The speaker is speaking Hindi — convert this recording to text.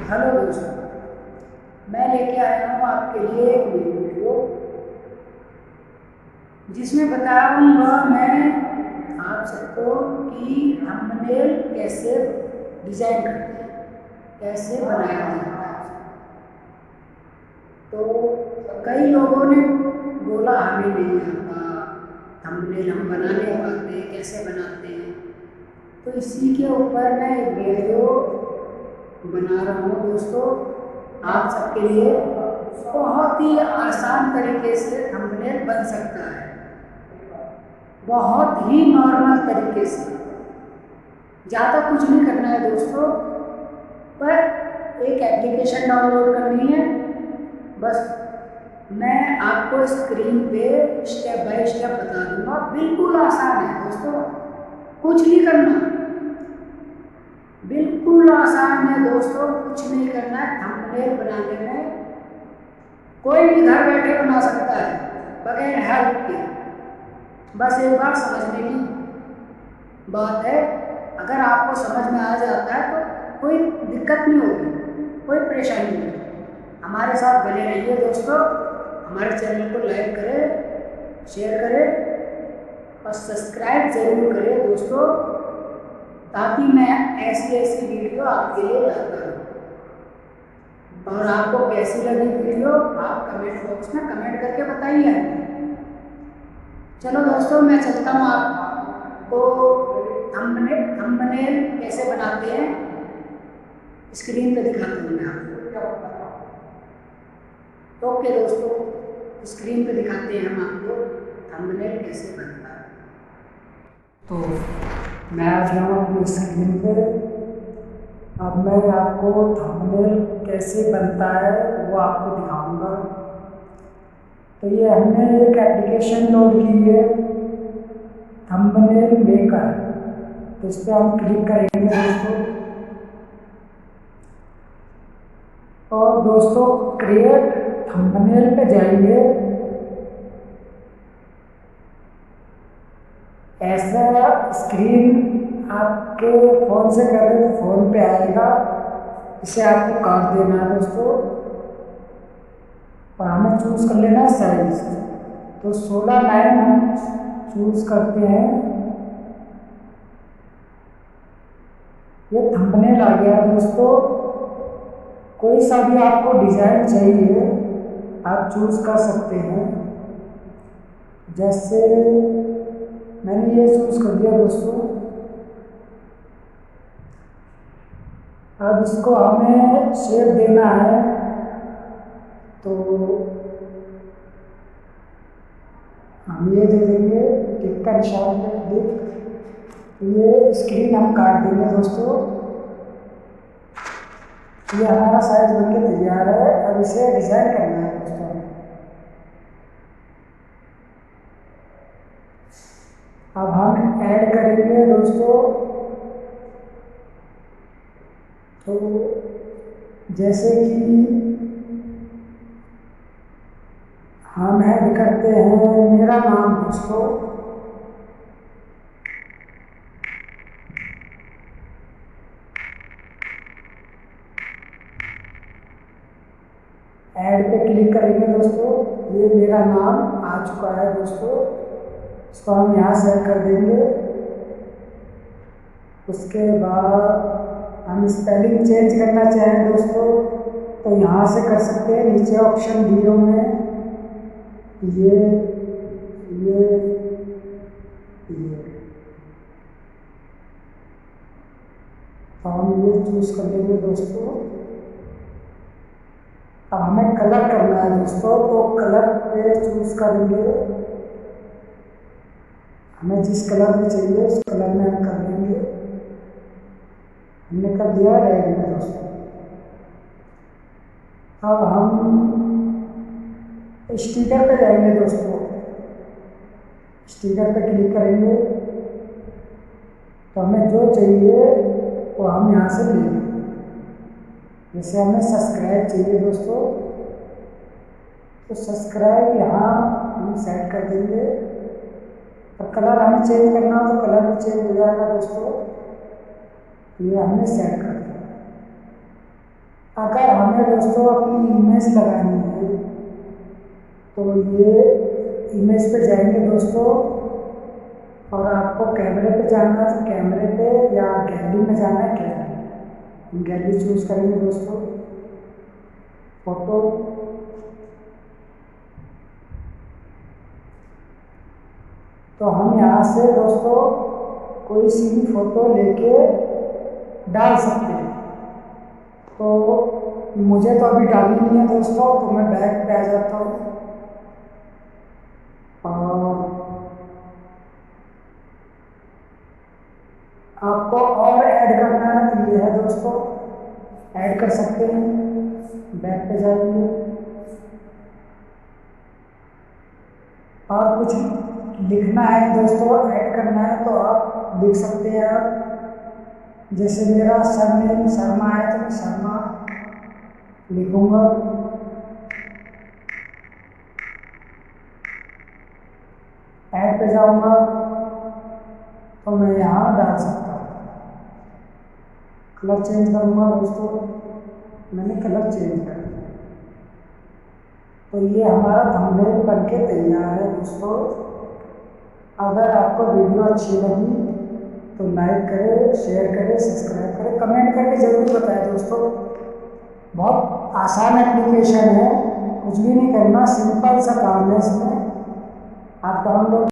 हेलो दोस्तों, मैं लेके आया हूँ आपके लिए एक वीडियो जिसमें बताऊंगा मैं आप सबको कि थंबनेल कैसे डिज़ाइन करते हैं, कैसे बनाया जाता है। तो कई लोगों ने बोला हमें नहीं आता थंबनेल, हम बना नहीं पाते, कैसे बनाते हैं। तो इसी के ऊपर मैं एक वीडियो बना रहा हूँ दोस्तों आप सबके लिए। बहुत ही आसान तरीके से थंबनेल बन सकता है, बहुत ही नॉर्मल तरीके से। ज़्यादा कुछ नहीं करना है दोस्तों, पर एक एप्लीकेशन डाउनलोड करनी है बस। मैं आपको स्क्रीन पे स्टेप बाय स्टेप बता दूंगा, बिल्कुल आसान है दोस्तों, कुछ नहीं करना, बिल्कुल आसान है दोस्तों, कुछ नहीं करना है। थंबनेल बनाने में कोई भी घर बैठे बना सकता है बगैर हेल्प के। बस एक बार समझने की बात है। अगर आपको समझ में आ जाता है तो कोई दिक्कत नहीं होगी, कोई परेशानी नहीं। हमारे साथ बने रहिए दोस्तों, हमारे चैनल को लाइक करें, शेयर करें और सब्सक्राइब जरूर करें दोस्तों, ताकि मैं ऐसी वीडियो आपके लिए लाता रहूँ। और आपको कैसी लगी वीडियो आप कमेंट बॉक्स में कमेंट करके बताइए। चलो दोस्तों, मैं चलता हूँ आपको थंबनेल कैसे बनाते हैं स्क्रीन पे दिखाता हूँ मैं आपको। ओके दोस्तों, स्क्रीन पे दिखाते हैं हम आपको थंबनेल कैसे बनता है। तो मैं आ गया हूँ अपनी स्क्रीन पे। अब मैं आपको थंबनेल कैसे बनता है वो आपको दिखाऊंगा। तो ये हमने एक एप्लीकेशन लोड की है, थंबनेल मेकर। तो इस पर हम क्लिक करेंगे दोस्तों, और दोस्तों क्रिएट थंबनेल पे जाएंगे। ऐसा स्क्रीन आपके फ़ोन से कर रहे तो फ़ोन पे आएगा, इसे आपको काट देना है दोस्तों, और हमें चूज़ कर लेना है साइज। तो 16 लाइन हम चूज़ करते हैं। ये थंबनेल आ गया दोस्तों। कोई सा भी आपको डिज़ाइन चाहिए आप चूज़ कर सकते हैं। जैसे मैंने ये चूज़ कर दिया दोस्तों। अब इसको हमें शेप देना है, तो हम ये दे देंगे टिक का निशान पे क्लिक। ये स्क्रीन हम काट देंगे दोस्तों। ये हमारा साइज बनके तैयार है। अब इसे डिज़ाइन करना है दोस्तों। अब हम ऐड करेंगे दोस्तों। तो जैसे कि हम ऐड करते हैं मेरा नाम दोस्तों। ऐड पे क्लिक करेंगे दोस्तों। ये मेरा नाम आ चुका है दोस्तों, इसको हम यहाँ सेट कर देंगे। उसके बाद हम स्पेलिंग चेंज करना चाहें दोस्तों तो यहाँ से कर सकते हैं। नीचे ऑप्शन दिए हुए हैं, ये तो हम ये चूज कर लेंगे दोस्तों। अब हमें कलर करना है दोस्तों, तो कलर पे चूज करेंगे। हमें जिस कलर में चाहिए उस कलर में हम कर लेंगे। हमने कर दिया रेड में दोस्तों। अब हम स्टिकर पे जाएंगे दोस्तों। स्टिकर पे क्लिक करेंगे तो हमें जो चाहिए वो हम यहाँ से ले लेंगे। जैसे हमें सब्सक्राइब चाहिए दोस्तों, तो सब्सक्राइब यहाँ हम सेट कर देंगे। और कलर हमें चेंज करना हो तो कलर भी चेंज हो जाएगा दोस्तों। ये हमने सेट कर दिया। अगर हमें दोस्तों अपनी इमेज लगानी है तो ये इमेज पे जाएंगे दोस्तों, और आपको कैमरे पे जाना है तो कैमरे पे, या गैलरी में जाना है गैलरी, गैलरी चूज करेंगे दोस्तों। फोटो, तो हम यहाँ से दोस्तों कोई सी भी फोटो लेके डाल सकते हैं। तो मुझे तो अभी डालनी नहीं है दोस्तों, तो मैं बैक पे आ जाता हूँ और आपको और ऐड करना है तो ये है दोस्तों, ऐड कर सकते हैं। बैक पे जाएंगे और कुछ लिखना है दोस्तों, ऐड करना है तो आप लिख सकते हैं। आप जैसे मेरा सरनेम शर्मा है तो मैं शर्मा लिखूंगा। ऐड पे जाऊंगा तो मैं यहाँ डाल सकता हूँ। कलर चेंज करूंगा दोस्तों, मैंने कलर चेंज कर दिया। तो ये हमारा थंबनेल बनके तैयार है दोस्तों। अगर आपको वीडियो अच्छी लगी तो लाइक करें, शेयर करें, सब्सक्राइब करें, कमेंट करके ज़रूर बताएं दोस्तों। बहुत आसान एप्लीकेशन है, कुछ भी नहीं करना, सिंपल सा काम है इसमें। आप डाउनलोड